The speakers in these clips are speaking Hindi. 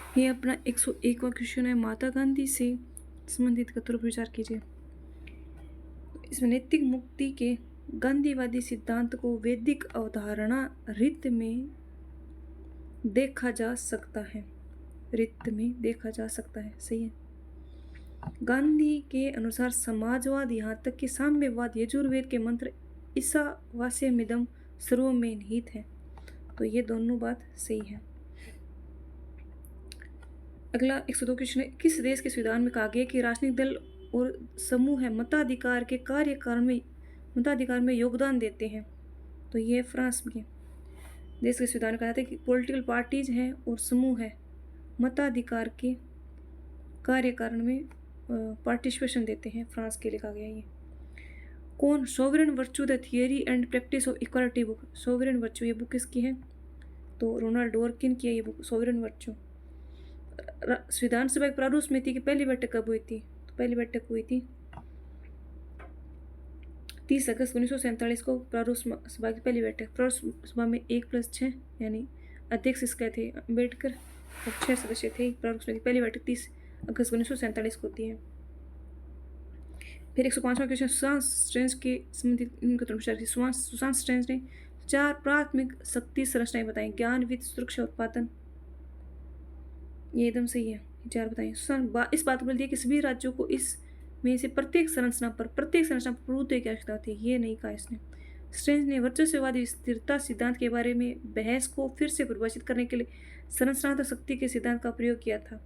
ये अपना 101वां क्वेश्चन है, महात्मा गांधी से संबंधित कथनों पर विचार कीजिए। इसमें नैतिक मुक्ति के गांधीवादी सिद्धांत को वैदिक अवधारणा रीत में देखा जा सकता है। रीत में देखा जा सकता है, सही है। गांधी के अनुसार समाजवाद यहाँ तक कि साम्यवाद यजुर्वेद के मंत्र ईसावास्यमिदं सर्वं में निहित है। तो ये दोनों बात सही है। अगला 102 क्वेश्चन है, किस देश के संविधान में कहा गया कि राजनीतिक दल और समूह है मताधिकार के मताधिकार में योगदान देते हैं? तो ये फ्रांस में देश के संविधान में कहा था कि पॉलिटिकल पार्टीज हैं और समूह है मताधिकार के कार्यकारण में पार्टिसिपेशन देते हैं। फ्रांस के लिए कहा गया ये। कौन? Sovereign virtue the theory and practice of equality book. Sovereign virtue ये बुक किसकी है? तो रोनाल्ड डोरकिन की है ये बुक, सोवरेन वर्चू। संविधान सभा की प्रारूप समिति की पहली बैठक कब हुई थी? तो पहली बैठक हुई थी 30 अगस्त 1947 को। प्रारूप सभा की पहली बैठक। प्रारूप सभा में 1+6 यानी अध्यक्ष इसके थे अम्बेडकर और 6 सदस्य थे। प्रारूप सभा की पहली बैठक 30 अगस्त 1947 को होती है। फिर 105वां क्वेश्चन, सुशांत स्ट्रेंज के संबंधित सुशांत स्ट्रेंज ने 4 प्राथमिक शक्ति संरचनाएं बताई। ज्ञान, वित्त, सुरक्षा, उत्पादन। ये एकदम सही है, 4 बताइए। इस बात बोल दिया कि सभी राज्यों को इस में से प्रत्येक संरचना पर प्रभुत्व की आवश्यकता होती है। ये नहीं कहा इसने। स्ट्रेंज ने वर्चस्ववादी स्थिरता सिद्धांत के बारे में बहस को फिर से परिभाषित करने के लिए संरचनात्मक शक्ति के सिद्धांत का प्रयोग किया था।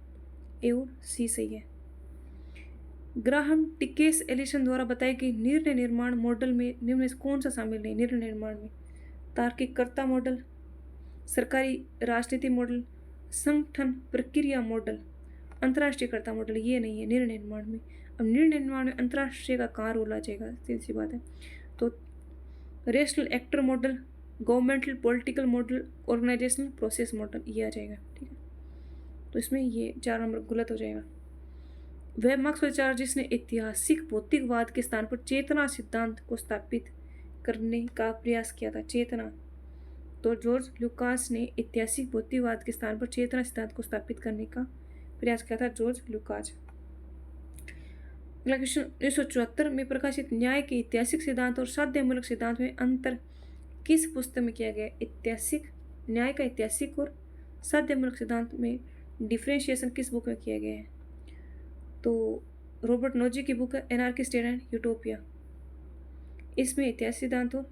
ए और सी सही है। ग्राहम टिकेस एलिसन द्वारा बताया कि निर्णय निर्माण मॉडल में निम्न में से कौन सा शामिल नहीं? निर्णय निर्माण में तार्किककर्ता मॉडल, सरकारी राजनीति मॉडल, संगठन प्रक्रिया मॉडल, अंतर्राष्ट्रीयकर्ता मॉडल। ये नहीं है निर्णय निर्माण में। अब निर्णय निर्माण में अंतर्राष्ट्रीय का कहाँ रोल आ जाएगा? सीधी सी बात है। तो rational actor model, governmental political model, organisational process model, ये आ जाएगा। ठीक है, तो इसमें ये 4 नंबर गलत हो जाएगा। वह मार्क्सवादी जिसने ऐतिहासिक भौतिकवाद के स्थान पर चेतना सिद्धांत को स्थापित करने का प्रयास किया था। चेतना, तो जॉर्ज लुकास ने ऐतिहासिक भौतिकवाद के स्थान पर चेतना सिद्धांत को स्थापित करने का प्रयास किया था, जॉर्ज लुकास। अगला क्वेश्चन, 1974 में प्रकाशित न्याय के ऐतिहासिक सिद्धांत और साध्यमूलक सिद्धांत में अंतर किस पुस्तक में किया गया? ऐतिहासिक न्याय का ऐतिहासिक और साध्यमूलक सिद्धांत में डिफ्रेंशिएशन किस बुक में किया गया है? तो रॉबर्ट नोजी की बुक है एनार्की स्टेट एंड यूटोपिया। इसमें ऐतिहासिक सिद्धांत और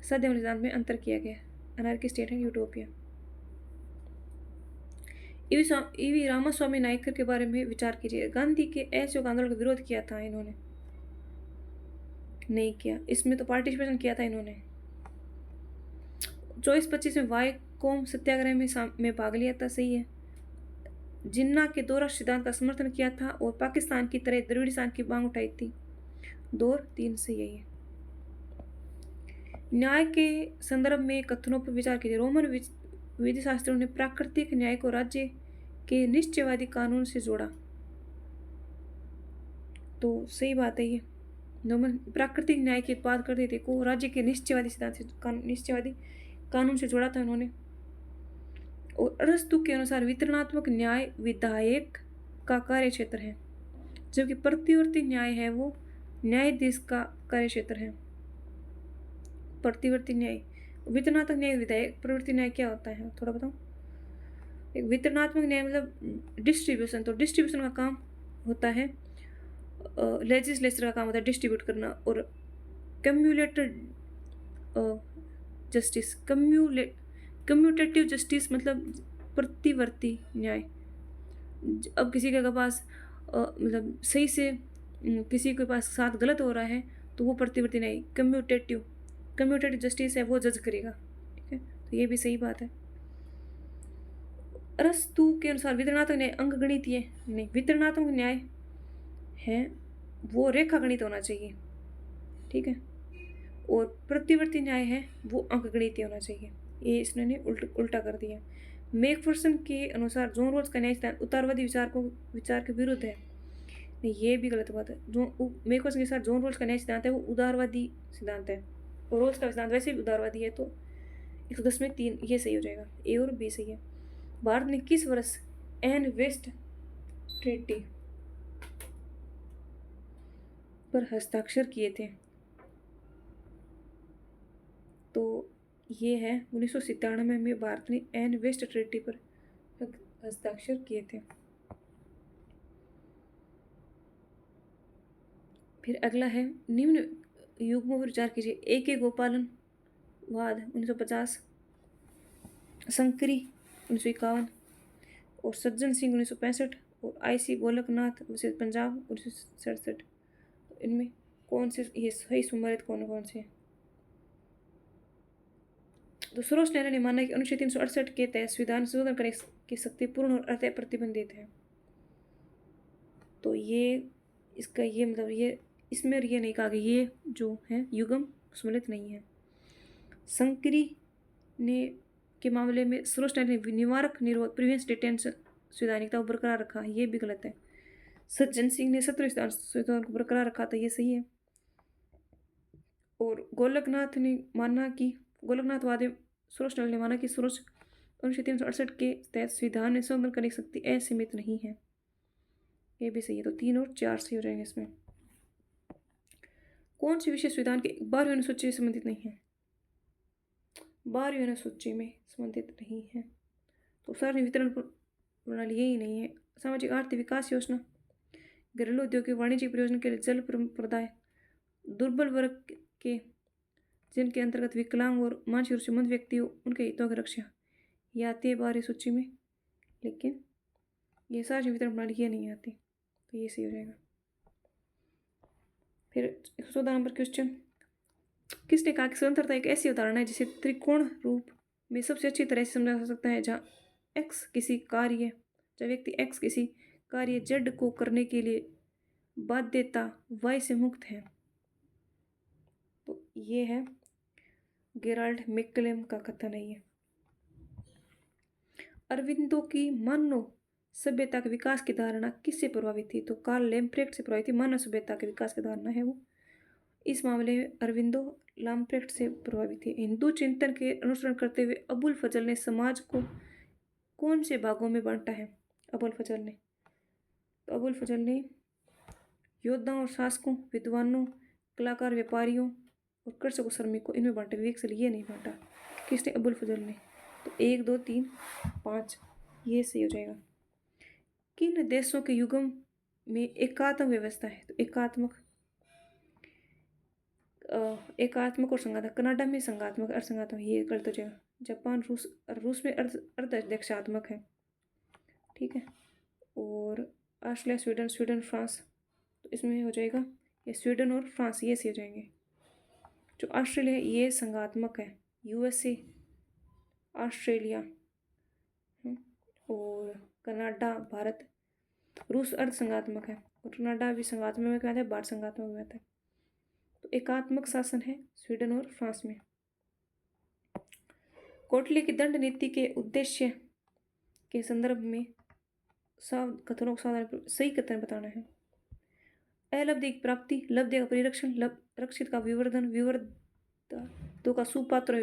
साध्यमूलक सिद्धांत में अंतर किया गया है, anarchy state and utopia. E V Ramaswamy Naicker के बारे में विचार कीजिए। गांधी के असहयोग आंदोलन का विरोध किया था इन्होंने? नहीं किया। इसमें तो पार्टिसिपेशन किया था इन्होंने। 24-25 में वाईकोम सत्याग्रह में भाग लिया था, सही है। जिन्ना के दो राष्ट्र सिद्धांत का समर्थन किया था और पाकिस्तान की तरह द्रविड़िस्तान की मांग उठाई थी। 2 और 3 से यही है। न्याय के संदर्भ में कथनों पर विचार कीजिए। रोमन विधिशास्त्रियों ने प्राकृतिक न्याय को राज्य के निश्चयवादी कानून से जोड़ा। तो सही बात है ये। रोमन प्राकृतिक न्याय की बात करते थे को राज्य के निश्चयवादी सिद्धांत से निश्चयवादी कानून से जोड़ा था उन्होंने। और अरस्तु के अनुसार वितरणात्मक न्याय विधायक का कार्य क्षेत्र है, जबकि प्रतिवर्ती न्याय है वो न्यायाधीश का कार्य क्षेत्र है। प्रतिवर्ती न्याय, वितरणात्मक न्याय विधायक, प्रवृत्ति न्याय क्या होता है थोड़ा बताओ। एक वितरणात्मक न्याय मतलब डिस्ट्रीब्यूशन, तो डिस्ट्रीब्यूशन का काम होता है, लेजिस्लेचर का काम होता है डिस्ट्रीब्यूट करना। और कम्युलेटेड जस्टिस, कम्यूटेटिव जस्टिस मतलब प्रतिवर्ती न्याय। अब किसी के पास मतलब सही से किसी के पास साथ गलत हो रहा है तो वो प्रतिवर्ती न्याय कम्यूटेटिव जस्टिस है, वो जज करेगा। ठीक है, तो ये भी सही बात है। अरस्तु के अनुसार वितरणात्मक न्याय अंकगणितीय नहीं, वितरणात्मक न्याय है वो रेखा गणित होना चाहिए। ठीक है, और प्रतिवर्ती न्याय है वो अंकगणितीय होना चाहिए। ये इसने उल्टा कर दिया। मैकफर्सन के अनुसार जॉन रोल्स का न्याय सिद्धांत उदारवादी विचार के विरुद्ध है। ये भी गलत बात है। मैकफर्सन के अनुसार जॉन रोल्स का न्याय सिद्धांत है वो उदारवादी सिद्धांत है, और रोल्स का सिद्धांत वैसे भी उदारवादी है। तो 110 में 3 ये सही हो जाएगा, ए और बी सही है। भारत ने किस वर्ष एन वेस्ट ट्रीटी पर हस्ताक्षर किए थे? तो ये है 1997 में भारत ने एन वेस्ट ट्रीटी पर हस्ताक्षर किए थे। फिर अगला है निम्न युग्मों पर विचार कीजिए। ए के गोपालन वाद 1950, शंकरी 1951 और सज्जन सिंह 1965 और आई.सी. गोलकनाथ वर्सेस पंजाब 1967। तो इनमें कौन से ये सही सुमेलित कौन कौन से हैं? तो सर्वोच्च न्यायालय ने माना कि अनुच्छेद 368 के तहत संविधान संशोधन करने की शक्ति पूर्ण और अतः प्रतिबंधित है। तो ये इसका ये मतलब ये इसमें ये नहीं कहा कि ये जो है युग्म सम्मिलित नहीं है। शंकरी ने के मामले में सर्वोच्च न्यायालय ने निवारक निरोध प्रिवेंस डिटेंशन संवैधानिकता को बरकरार रखा, ये भी गलत है। सज्जन सिंह ने 17 संविधान को बरकरार रखा था, ये सही है। और गोलकनाथ ने माना कि गोलकनाथवाद में सर्वोच्च न्यायालय ने माना कि सर्वोच्च अनुच्छेद 368 के तहत संविधान में संशोधन करने की शक्ति असीमित नहीं है, ये भी सही है। तो 3 और 4 सही हो जाएंगे। इसमें कौन सी विशेष संविधान के 12वीं अनुसूची में संबंधित नहीं है? 12वीं अनुसूची में संबंधित नहीं है तो सार्वजनिक वितरण प्रणाली यही नहीं है। सामाजिक आर्थिक विकास योजना, घरेलू उद्योग की वाणिज्यिक प्रयोजन के लिए जल प्रदाय, दुर्बल वर्ग के जिनके अंतर्गत विकलांग और मानसिक रूप से मंद व्यक्ति हो उनके हितों की रक्षा, ये आती है 12वीं सूची में, लेकिन ये सार्वजनिक वितरण प्रणाली ये नहीं आती, तो ये सही हो जाएगा। फिर 14 नंबर क्वेश्चन, किसने कहा कि स्वतंत्रता एक ऐसी अवधारणा है जिसे त्रिकोण रूप में सबसे अच्छी तरह से समझा जा सकता है, जहाँ व्यक्ति एक्स किसी कार्य जेड को करने के लिए बाध्यता वाई से मुक्त है? तो ये है गेराल्ड मैक्लेम का कथन है ये। अरविंदो की मानव सभ्यता के विकास की धारणा किससे प्रभावित थी? तो कार्ल लैम्प्रेक्ट से प्रभावित थी। मानव सभ्यता के विकास की धारणा है वो। इस मामले में अरविंदो लैम्प्रेक्ट से प्रभावित थे। हिंदू चिंतन के अनुसरण करते हुए अबुल फजल ने समाज को कौन से भागों में बांटा है? अबुल फजल ने योद्धाओं और शासकों, विद्वानों, कलाकार, व्यापारियों और कृषकों, श्रमिकों, इनमें बांटा। विवेक से ये नहीं बांटा। किसने? अबुल फजल ने। तो 1 2 3 5 ये सही हो जाएगा। किन देशों के युग्म में एकात्मक व्यवस्था है? तो एकात्मक और संघात्मक। कनाडा में संघात्मक, अर्धसंघात्मक, ये गलत हो जाएगा। जापान, रूस में अर्धअध्यक्षात्मक है, ठीक है। और ऑस्ट्रेलिया, स्वीडन, फ्रांस, तो इसमें हो जाएगा ये स्वीडन और फ्रांस, ये सही हो जाएंगे। जो ऑस्ट्रेलिया ये संघात्मक है, यूएसए, ऑस्ट्रेलिया और कनाडा, भारत, रूस अर्धसंघात्मक है और कनाडा भी संघात्मक में कहता है, भारत संघात्मक में कहता है। तो एकात्मक शासन है स्वीडन और फ्रांस में। कोटले की दंड नीति के उद्देश्य के संदर्भ में कथनों को सावधानी सही कथन बताना है। अलब्धि की प्राप्ति, लब्धि का परिरक्षण, रक्षित का विवर्धन, विवर्ध का सुपात्र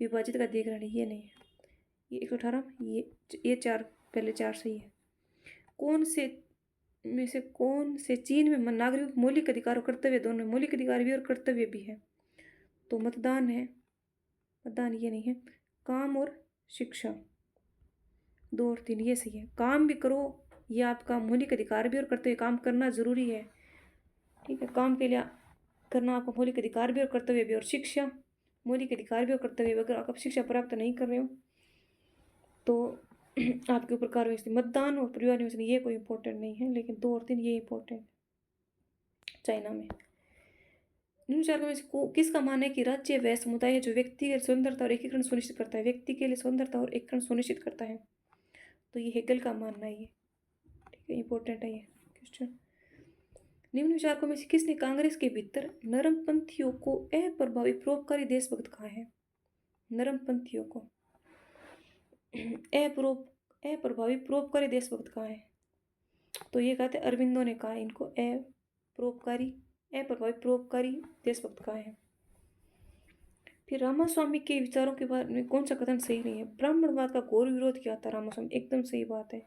विभाजित का देख रहने, ये नहीं है। ये 118, ये 4 पहले 4 सही है। कौन से चीन में नागरिक मौलिक अधिकार और कर्तव्य दोनों, मौलिक अधिकार भी और कर्तव्य भी है? तो मतदान है, मतदान ये नहीं है। काम और शिक्षा 2 और 3 ये सही है। काम भी करो, ये आपका मौलिक अधिकार भी और कर्तव्य, काम करना जरूरी है, ठीक है। काम के लिए करना आपका मौलिक अधिकार भी और कर्तव्य भी। और शिक्षा मौलिक अधिकार भी और कर्तव्य भी। अगर आप शिक्षा प्राप्त नहीं कर रहे हो तो आपके ऊपर कार्रवाई। मतदान और परिवार नियोजन ये कोई इंपॉर्टेंट नहीं है, लेकिन 2 और 3 ये इंपॉर्टेंट है। चाइना में निम्न चार में से किसका मानना है कि राज्य वह समुदाय है जो व्यक्ति के स्वतंत्रता और एकीकरण सुनिश्चित करता है? व्यक्ति के लिए स्वतंत्रता और एकीकरण सुनिश्चित करता है, तो ये हेगल का मानना है, ये ठीक है, इंपॉर्टेंट है ये क्वेश्चन। निम्न विचारकों में से किसने कांग्रेस के भीतर नरमपंथियों को अप्रभावी परोपकारी देशभक्त कहा है? नरमपंथियों को अप्रभावी परोपकारी देशभक्त कहा है? तो ये कहते हैं अरविंदो ने कहा इनको अप्रभावी परोपकारी देशभक्त कहा है। फिर रामास्वामी के विचारों के बारे में कौन सा कथन सही नहीं है? ब्राह्मणवाद का घोर विरोध किया था रामास्वामी, एकदम सही बात है।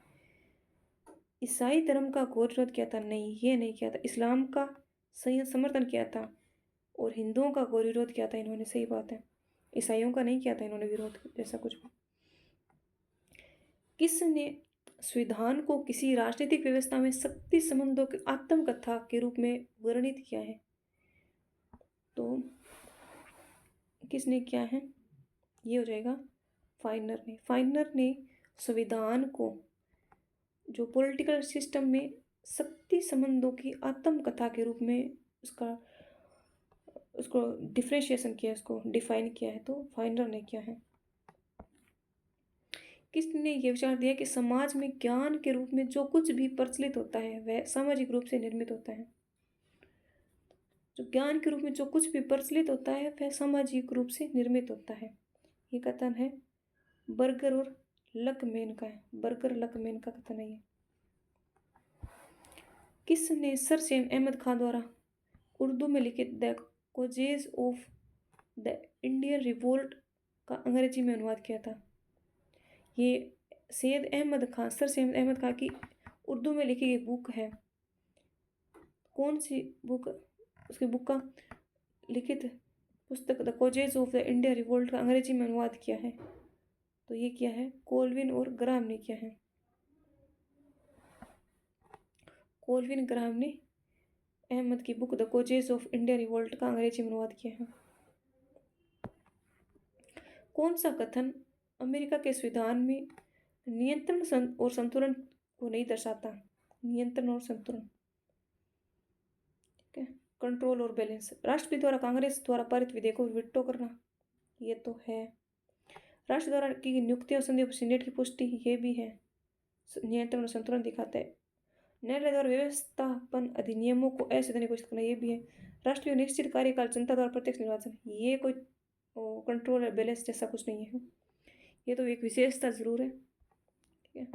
ईसाई धर्म का घोर विरोध किया था, नहीं ये नहीं किया था। इस्लाम का सही समर्थन किया था और हिंदुओं का घोर विरोध किया था इन्होंने, सही बात है। ईसाइयों का नहीं किया था इन्होंने विरोध जैसा कुछ भी। किसने संविधान को किसी राजनीतिक व्यवस्था में शक्ति संबंधों की आत्मकथा के रूप में वर्णित किया है? तो किसने किया है? ये हो जाएगा फाइनर ने। फाइनर ने संविधान को जो पॉलिटिकल सिस्टम में शक्ति संबंधों की आत्मकथा के रूप में उसको डिफ्रेंशिएशन किया, उसको डिफाइन किया है, तो फाइनर ने किया है। किसने ये विचार दिया कि समाज में ज्ञान के रूप में जो कुछ भी प्रचलित होता है वह सामाजिक रूप से निर्मित होता है? जो ज्ञान के रूप में जो कुछ भी प्रचलित होता है वह सामाजिक रूप से निर्मित होता है। ये कथन है बर्गर और लकमैन का है। बर्गर लकमैन का कथन है ये। किसने सर सैम अहमद खान द्वारा उर्दू में लिखित the causes of the Indian revolt का अंग्रेजी में अनुवाद किया था? ये सैयद अहमद खान, सर सैयद अहमद खान की उर्दू में लिखी गई बुक है। कौन सी बुक? उसकी बुक का लिखित पुस्तक the causes of the India revolt का अंग्रेजी में अनुवाद किया है, तो ये किया है कोलविन और ग्राहम ने किया है। कोलविन ग्राहम ने अहमद की book the causes of India revolt का अंग्रेजी में अनुवाद किया है। कौन सा कथन अमेरिका के संविधान में नियंत्रण और संतुलन को नहीं दर्शाता? नियंत्रण और संतुलन, ठीक है। कंट्रोल और बैलेंस। राष्ट्रपति द्वारा कांग्रेस द्वारा पारित विधेयकों पर वीटो करना, ये तो है। राष्ट्र द्वारा की नियुक्ति और संधि सीनेट की पुष्टि, ये भी है। नियंत्रण और संतुलन दिखाता है। न्यायालय द्वारा व्यवस्थापन अधिनियमों को असंवैधानिक घोषित करना, ये भी है। राष्ट्रीय निश्चित कार्यकाल, जनता द्वारा प्रत्यक्ष निर्वाचन, ये कोई कंट्रोल और बैलेंस जैसा कुछ नहीं है। ये तो एक विशेषता जरूर है, ठीक है।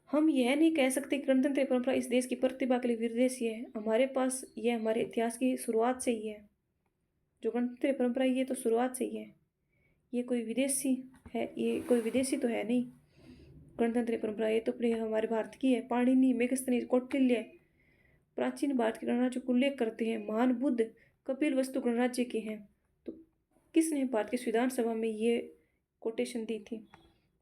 हम यह नहीं कह सकते कि गणतंत्र परंपरा इस देश की प्रतिभा के लिए विदेशी है। हमारे पास यह हमारे इतिहास की शुरुआत से ही है। जो गणतंत्र परंपरा ये तो शुरुआत से ही है, ये कोई विदेशी है, ये कोई विदेशी तो है नहीं। गणतंत्र परंपरा ये तो अपने हमारे भारत की है। पाणिनि, मेगस्थनी, कौटिल्य प्राचीन भारत के गणराज्य को उल्लेख करते हैं। महान बुद्ध, कपिल वस्तु गणराज्य के हैं। तो किसने भारत की संविधान सभा में ये कोटेशन दी थी?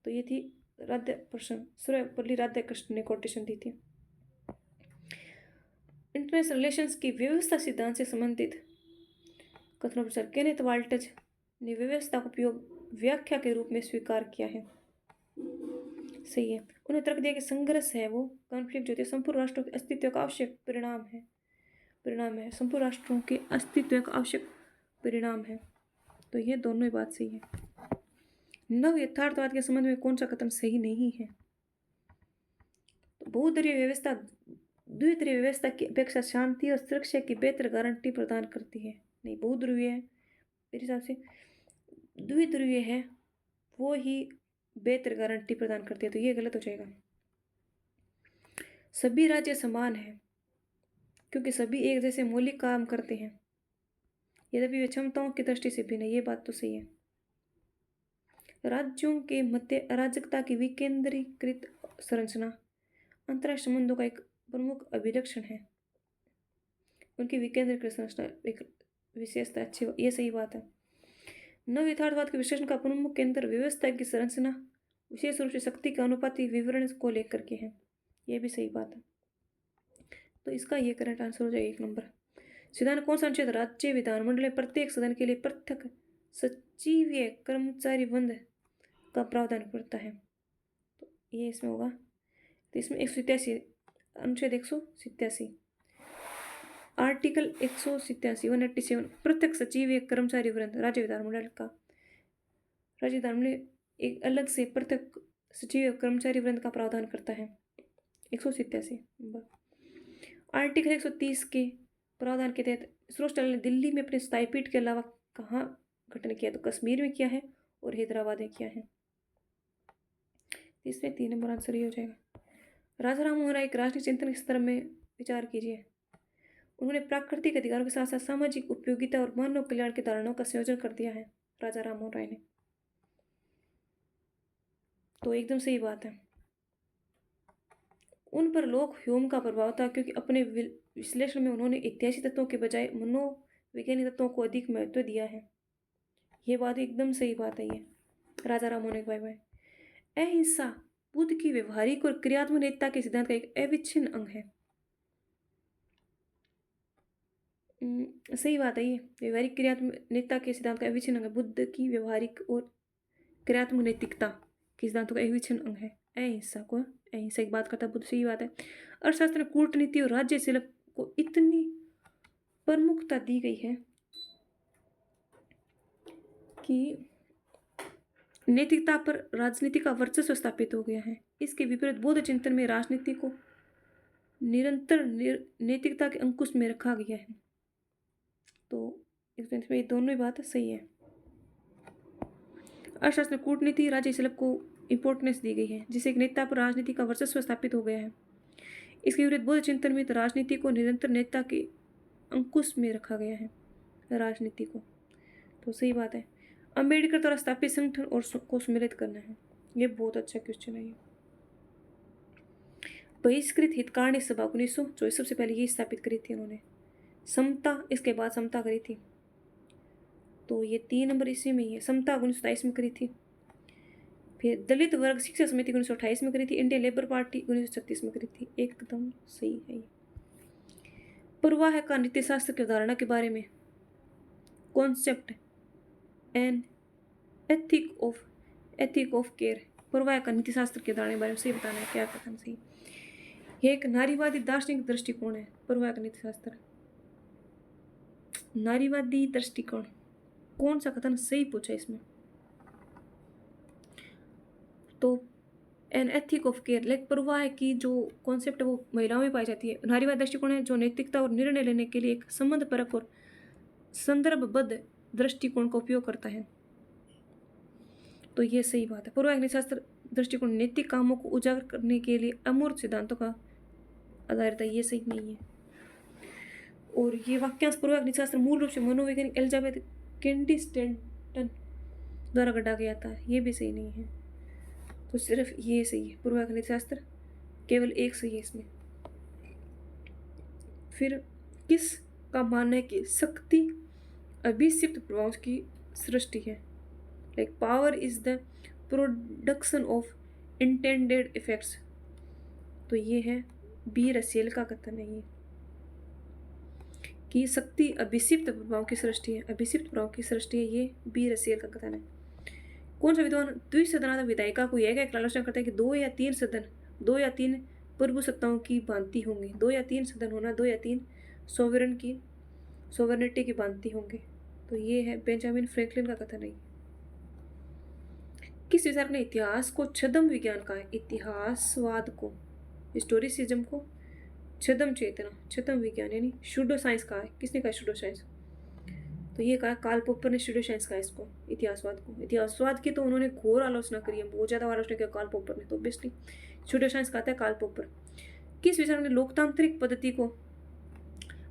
तो ये थी राधाकृष्ण, सर्वपल्ली राधाकृष्ण ने कोटेशन दी थी। इंटरनेशनल रिलेशंस की व्यवस्था सिद्धांत से संबंधित कथनों पर केनेथ वाल्टज ने व्यवस्था का उपयोग व्याख्या के रूप में स्वीकार किया है, सही है। उन्हें तर्क दिया कि संघर्ष है वो कॉन्फ्लिक्ट जो थे संपूर्ण राष्ट्रों के अस्तित्व का आवश्यक परिणाम है। संपूर्ण राष्ट्रों के अस्तित्व का आवश्यक परिणाम है, तो ये दोनों ही बात सही है। नव यथार्थवाद के संबंध में कौन सा कथन सही नहीं है? तो बहुदलीय व्यवस्था द्विदलीय व्यवस्था की अपेक्षा शांति और सुरक्षा की बेहतर गारंटी प्रदान करती है। नहीं, बहुध्रुवीय है, मेरे हिसाब से द्विध्रुवीय है वो ही बेहतर गारंटी प्रदान करती है, तो ये गलत हो जाएगा। सभी राज्य समान हैं क्योंकि सभी एक जैसे मौलिक काम करते हैं, यद्यपि वे क्षमताओं की दृष्टि से भिन्न है, ये बात तो सही है। राज्यों के मध्य अराजकता की विकेंद्रीकृत संरचना अंतर्राष्ट्रीय संबंधों का एक प्रमुख अभिलक्षण है। उनकी विकेंद्रीकृत संरचना एक विशेषता अच्छी, ये सही बात है। नव यथार्थवाद के विश्लेषण का प्रमुख केंद्र व्यवस्था की संरचना विशेष रूप से शक्ति के अनुपाती विवरण को लेकर के है, ये भी सही बात है। तो इसका ये करेक्ट आंसर हो जाएगा 1 नंबर। संविधान कौन सा अनुच्छेद राज्य विधानमंडल में प्रत्येक सदन के लिए पृथक सचिवीय कर्मचारी वृंद का प्रावधान करता है? तो ये इसमें होगा, तो इसमें 187 अनुच्छेद 187 आर्टिकल 187 पृथक सचिवीय कर्मचारी वृंद राज्य विधानमंडल एक अलग से पृथक सचिव कर्मचारी वृंद का प्रावधान करता है। 187 नंबर। आर्टिकल 130 के प्रावधान के तहत सर्वोच्च न्यायालय ने दिल्ली में अपने स्थायी पीठ के अलावा कहाँ गठन किया? तो कश्मीर में किया है और हैदराबाद में किया है। इसमें 3 नंबर आंसर ही हो जाएगा। राजा राम मोहन राय एक राजनीतिक चिंतन के स्तर में विचार कीजिए। उन्होंने प्राकृतिक अधिकारों के साथ साथ सामाजिक उपयोगिता और मानव कल्याण की धारणाओं का संयोजन कर दिया है राजा राममोहन राय ने। तो एकदम सही बात है। उन पर लोक ह्यूम का प्रभाव था क्योंकि अपने विश्लेषण में उन्होंने ऐतिहासिक तत्वों के बजाय मनोवैज्ञानिक तत्वों को अधिक महत्व दिया है। ये बात एकदम सही बात है। ये राजा राममोहन भाई भाई अहिंसा बुद्ध की व्यवहारिक और क्रियात्मक नैतिकता के सिद्धांत का एक अविच्छिन्न अंग है। सही बात है। ये व्यवहारिक क्रियात्मक नैतिकता के सिद्धांत का अविच्छिन्न अंग है। बुद्ध की व्यवहारिक और क्रियात्मक नैतिकता के सिद्धांतों का अविच्छिन्न अंग है। अहिंसा को अहिंसा की बात करता है बुद्ध, सही बात है। अर्थशास्त्र में कूटनीति और राज्य शिल्प को इतनी प्रमुखता दी गई है कि नैतिकता पर राजनीति का वर्चस्व स्थापित हो गया है। इसके विपरीत बौद्ध चिंतन में राजनीति को निरंतर नैतिकता के अंकुश में रखा गया है। तो इसमें ये दोनों ही बात सही है। अर्थशास्त्र में कूटनीति राज्य शिल्प को इंपॉर्टेंस दी गई है, जिससे नैतिकता पर राजनीति का वर्चस्व स्थापित हो गया है। इसके विपरीत बौद्ध चिंतन में तो राजनीति को निरंतर नैतिकता के अंकुश में रखा गया है, राजनीति को। तो सही बात है। अम्बेडकर द्वारा स्थापित संगठन और को सम्मिलित करना है। ये बहुत अच्छा क्वेश्चन है। ये बहिष्कृत हितकारिणी सभा 1924 सबसे पहले ये स्थापित करी थी उन्होंने। समता इसके बाद समता करी थी। तो ये 3 नंबर इसी में ही है। समता 1927 में करी थी। फिर दलित वर्ग शिक्षा समिति 1928 में करी थी। इंडियन लेबर पार्टी 1936 में करी थी। एकदम सही है ये। प्रवाह का नीतिशास्त्र की अवधारणा के बारे में concept an ethic of care. प्रवाह का नीतिशास्त्र की अवधारणा के बारे में सही बताना है, क्या कथन सही। यह एक नारीवादी दार्शनिक दृष्टिकोण है। प्रवाह का नीतिशास्त्र नारीवादी दृष्टिकोण, कौन सा कथन सही पूछा इसमें। तो an ethic of care like प्रवाह की जो कॉन्सेप्ट है वो महिलाओं में पाई जाती है। नारीवादी दृष्टिकोण है जो नैतिकता और निर्णय लेने के लिए एक संबंधपरक और संदर्भबद्ध दृष्टिकोण का उपयोग करता है। तो ये सही बात है। पूर्वाग्नि शास्त्र दृष्टिकोण नैतिक कामों को उजागर करने के लिए अमूर्त सिद्धांतों का आधारित है। ये सही नहीं है। और ये वाक्यांश पूर्वाग्नि शास्त्र मूल रूप से मनोवैज्ञानिक एलिजाबेथ कैंडी स्टैंटन द्वारा गढ़ा गया था। ये भी सही नहीं है। तो सिर्फ ये सही है। पूर्वाग्नि शास्त्र केवल एक सही है इसमें। फिर किस का मानना है कि शक्ति अभिक्षिप्त प्रभाव की सृष्टि है। Like power is the production of intended effects. तो ये है बी रसेल का कथन है ये कि शक्ति अभिक्षिप्त प्रभाव की सृष्टि है। अभिक्षिप्त प्रभाव की सृष्टि है, ये बी रसेल का कथन है। कौन सा विद्वान द्विसदनात्मक विधायिका को यह कहकर आलोचना करता है कि 2 या 3 सदन 2 या 3 प्रभु सत्ताओं की भांति होंगे। 2 या 3 सदन होना 2 या 3 सोवरेनिटी की भांति होंगे। तो ये है बेंजामिन फ्रैंकलिन का कथन है। किस विचारक ने इतिहास को छद्म विज्ञान कहा है। इतिहासवाद को, हिस्टोरिसिज्म को छद्म चेतना, छद्म विज्ञान यानी शूडो साइंस कहा है। किसने कहा शूडो साइंस। तो ये कहा कार्ल पॉपर ने शूडो साइंस कहा इसको, इतिहासवाद को। इतिहासवाद की तो उन्होंने घोर आलोचना करी है, बहुत ज़्यादा आलोचना किया कार्ल पॉपर ने। तो ऑब्वियसली शूडो साइंस कहता है कार्ल पॉपर। किस विचारक ने लोकतांत्रिक पद्धति को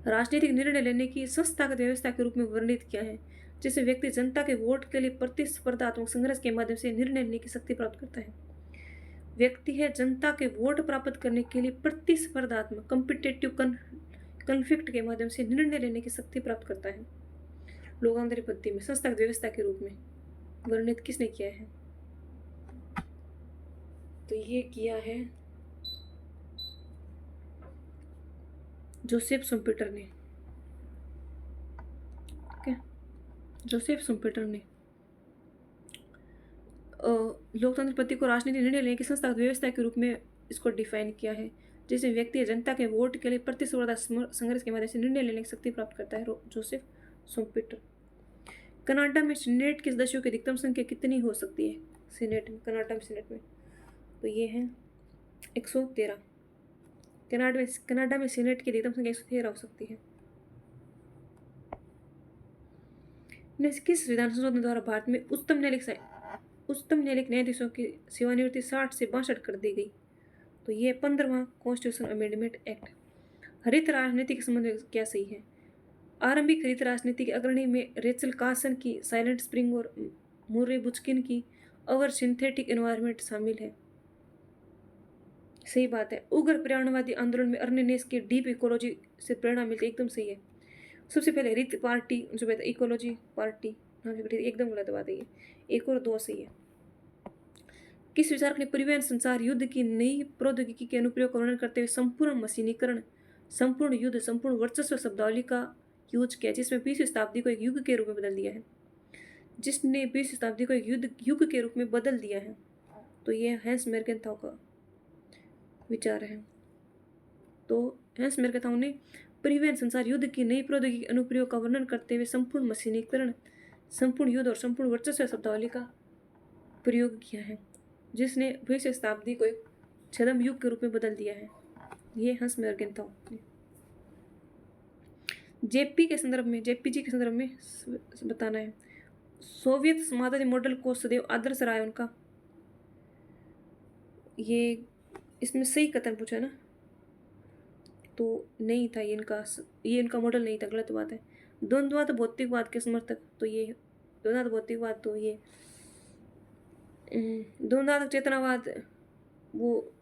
राजनीतिक निर्णय लेने की संस्थागत व्यवस्था के रूप में वर्णित किया है, जिससे व्यक्ति जनता के वोट के लिए प्रतिस्पर्धात्मक संघर्ष के माध्यम से निर्णय लेने की शक्ति प्राप्त करता है। व्यक्ति है जनता के वोट प्राप्त करने के लिए प्रतिस्पर्धात्मक कॉम्पिटिटिव कन्फ्लिक्ट के माध्यम से निर्णय लेने की शक्ति प्राप्त करता है। लोकतांत्रिक पद्धति में संस्थागत व्यवस्था के रूप में वर्णित किसने किया है। तो ये किया है जोसेफ शुम्पेटर ने। जोसेफ शुम्पेटर ने लोकतंत्र पद्धति को राजनीतिक निर्णय लेने की संस्थागत व्यवस्था के रूप में इसको डिफाइन किया है, जिसमें व्यक्ति जनता के वोट के लिए प्रतिस्पर्धा संघर्ष के माध्यम से निर्णय लेने की शक्ति प्राप्त करता है। जोसेफ शुम्पेटर। कनाडा में सीनेट के सदस्यों की अधिकतम संख्या कितनी हो सकती है। सीनेट में, कनाडा में सीनेट में तो ये है 113। कनाडा में सीनेट की अधिकतम संख्या 113 हो सकती है। किस संविधान संशोधन द्वारा भारत में उच्चतम न्यायालयिक न्यायाधीशों की सेवानिवृत्ति 60 से 62 कर दी गई। तो ये 15वां कॉन्स्टिट्यूशन अमेंडमेंट एक्ट। हरित राजनीति के संबंध में क्या सही है? आरंभिक हरित राजनीति के अग्रणी में रेचल कार्सन की साइलेंट स्प्रिंग और मुर्रे बुचकिन की अवर सिंथेटिक एनवायरनमेंट शामिल है। सही बात है। उग्र पर्यावरणवादी आंदोलन में अर्नेनेस के डीप इकोलॉजी से प्रेरणा मिलती है, एकदम सही है। सबसे पहले हरित पार्टी, जो कहते हैं इकोलॉजी पार्टी नाम से, एकदम गलत बात है ये। एक और दो सही है। किस विचारक ने परिवहन संचार युद्ध की नई प्रौद्योगिकी के अनुप्रयोग का वर्णन करते हुए संपूर्ण मशीनीकरण, संपूर्ण युद्ध, संपूर्ण वर्चस्व शब्दावली का यूज किया, जिसमें 20वीं शताब्दी को एक युग के रूप में बदल दिया है? जिसने 20वीं शताब्दी को एक युग के रूप में बदल दिया है, तो ये हैंस मेर्केंथाउ का विचार है। तो हैंस मेर्केंथाउ ने परिवहन संचार युद्ध की नई प्रौद्योगिकी अनुप्रयोग का वर्णन करते हुए संपूर्ण मशीनीकरण, संपूर्ण युद्ध और संपूर्ण वर्चस्व शब्दावली का प्रयोग किया है, जिसने 20वीं शताब्दी को एक छद्म युग के रूप में बदल दिया है। ये हैंस मेर्केंथाउ ने। जेपी के संदर्भ में, जेपी जी के संदर्भ में बताना है। सोवियत समाजवादी मॉडल को सदैव आदर्श रहा है उनका। ये इसमें सही कथन पूछा है ना, तो नहीं था ये इनका मॉडल नहीं था, गलत बात है। द्वंद्ववाद भौतिकवाद के समर्थक, तो ये द्वंद्ववाद भौतिकवाद, तो ये द्वंद्ववाद चेतनावाद वो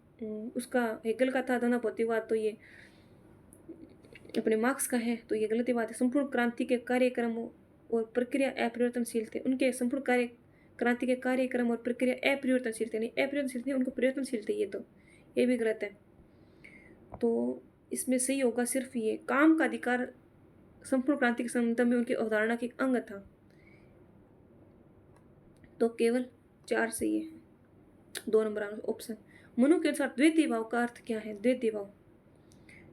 उसका हेगल का था। द्वंद्व भौतिकवाद तो ये अपने मार्क्स का है, तो ये गलत बात है। संपूर्ण क्रांति के कार्यक्रम और प्रक्रिया अपरिवर्तनशील थे। उनके संपूर्ण क्रांति के कार्यक्रम और प्रक्रिया अपरिवर्तनशील थे, नहीं अपरिवर्तनशील थे, उनको परिवर्तनशील थे, ये भी गलत है। तो इसमें सही होगा सिर्फ ये, काम का अधिकार संपूर्ण क्रांति के संबंध में उनकी अवधारणा की अंग था। तो केवल 4 सही है, 2 नंबर ऑप्शन। मनु के अनुसार द्वैती भाव का अर्थ क्या है? द्वैती भाव,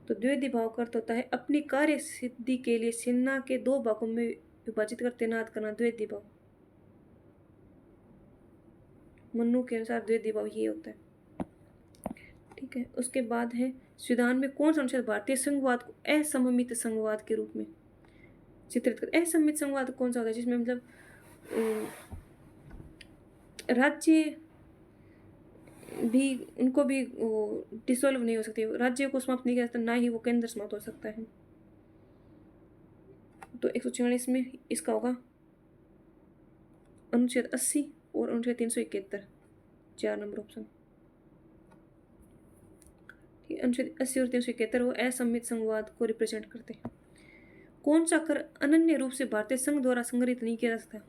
तो द्वैती भाव का अर्थ होता है अपनी कार्य सिद्धि के लिए सेना के 2 भागों में विभाजित कर तैनात करना, द्वैती भाव। मनु के अनुसार द्वैती भाव ये होता है, ठीक है। उसके बाद है संविधान में कौन सा अनुच्छेद भारतीय संघवाद को असममित संघवाद के रूप में चित्रित करता है? असममित संघवाद कौन सा होता है? जिसमें मतलब राज्य भी, उनको भी डिसॉल्व नहीं हो सकते, राज्य को समाप्त नहीं किया सकता, ना ही वो केंद्र समाप्त हो सकता है। तो 146 में इसका होगा अनुच्छेद 80 और अनुच्छेद 371, 4 नंबर ऑप्शन। अनुच्छेद 80 और 371 वो असममित संघवाद को रिप्रेजेंट करते हैं। कौन सा कर अनन्य रूप से भारतीय संघ द्वारा संग्रहित नहीं किया जा सकता?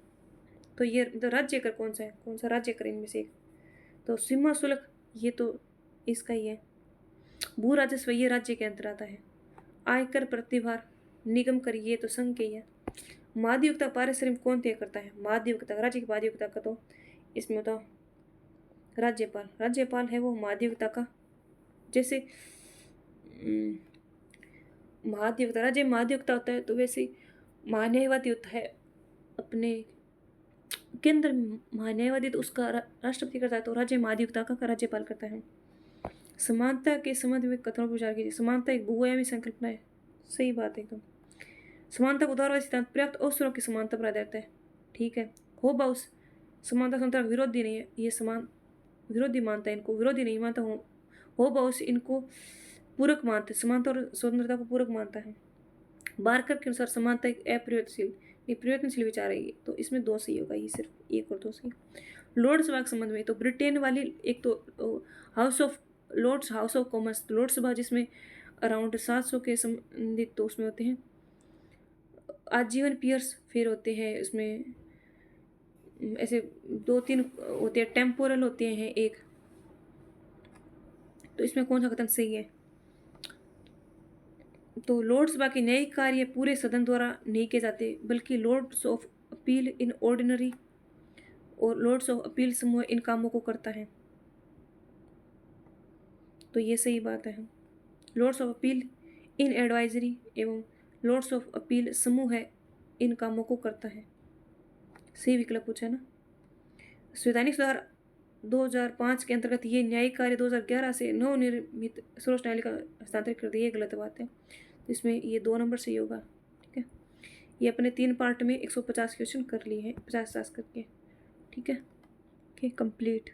तो ये राज्य कर कौन सा है? कौन सा राज्य कर इनमें से एक? तो सीमा शुल्क, ये तो इसका ही है। भू राजस्व, ये राज्य के अंतर्गत आता है। आयकर, प्रतिभार, निगम कर, ये तो संघ के ही है। माध्ययुक्ता पारिश्रमिक कौन तय करता है? माध्ययुक्ता, राज्य की माध्ययुक्ता का तो इसमें होता राज्यपाल। राज्यपाल है वो माध्ययुक्ता का, जैसे महाधिवक्ता, राज्य महाधिवक्ता होता है, तो वैसे महान्यायवादी होता है अपने केंद्र में। महान्यायवादी तो उसका राष्ट्रपति करता है, तो राज्य महाधिवक्ता का राज्यपाल करता है। समानता के संबंध में कथनों पर विचार कीजिए। समानता एक बहुआयामी संकल्पना है, सही बात है एकदम। समानता को उदारवादी सिद्धांत पर्याप्त अवसरों की समानता पर आधारित है, ठीक है। होबाउस समानता स्वतंत्रता विरोधी नहीं है, ये समान विरोधी मानता है, इनको विरोधी नहीं मानता हूँ। होबाउस इनको पूरक मानते, समानता और स्वतंत्रता को पूरक मानता है। बारकर के अनुसार समानता एक अपरिवर्तनशील, ये परिवर्तनशील विचार है, ये तो इसमें 2 सही होगा, ये सिर्फ 1 और 2 सही। लॉर्ड सभा के संबंध में, तो ब्रिटेन वाली एक तो House of Lords, House of Commons, lord सभा जिसमें अराउंड 700 के संबंधित तो उसमें होते हैं आजीवन पियर्स, फिर होते हैं उसमें ऐसे 2-3 होते हैं, टेम्पोरल होते हैं एक। तो इसमें कौन सा कथन सही है? तो लॉर्ड्स सभा के न्यायिक कार्य पूरे सदन द्वारा नहीं किए जाते, बल्कि Lords of appeal in Ordinary और लॉर्ड्स ऑफ अपील समूह इन कामों को करता है, तो ये सही बात है। Lords of appeal in advisory एवं लॉर्ड्स ऑफ अपील समूह है इन कामों को करता है, सही विकल्प पूछा ना। संवैधानिक सुधार 2005 के अंतर्गत ये न्यायिक कार्य 2011 से नवनिर्मित सर्वोच्च न्यायालय का हस्तांतरित कर दिया, ये गलत बात है। तो इसमें ये 2 नंबर सही होगा, ठीक है। ये अपने 3 पार्ट में 150 क्वेश्चन कर लिए हैं, 50 करके, ठीक है। Okay, complete.